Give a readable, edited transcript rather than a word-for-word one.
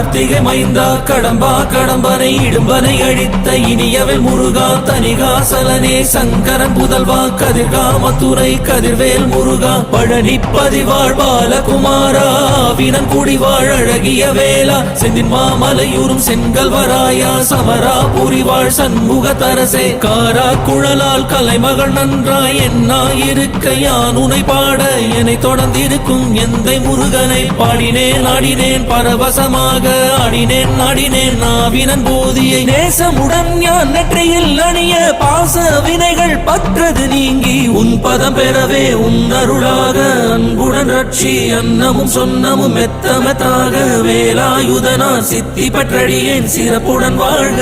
கார்த்திகை மைந்தா கடம்பா கடம்பனை இடும்பனை அழித்த இனியவள் முருகா தனிகாசலனே சங்கரன் புதல்வா கதிர்காமத்துறை கதிர்வேல் முருகா பழனி பதிவாழ் பாலகுமாரா வினன் குடிவாழ் அழகிய வேளா செந்தின் மாமலையூரும் செங்கல்வராயா சமரா புரிவாழ் சண்முக தரசே காரா குழலால் கலைமகள் நன்றாய் என்னாயிருக்க யான் உனை பாட என்னை தொடர்ந்திருக்கும் எந்தை முருகனை பாடினேன் ஆடினேன் பரவசமாக ஆடினேன் ஆடினேன் நாவினன் போதியை நேசமுடன் யான் நெற்றியில் அணிய பாச வினைகள் பற்றது நீங்கி உன் பதம் பெறவே உன் அருளாக அன்புடன் ரட்சி அன்னமும் சொன்னமும் மெத்தமெத்தாக வேலாயுதனா சித்தி பற்றடியேன் சிறப்புடன் வாழ்க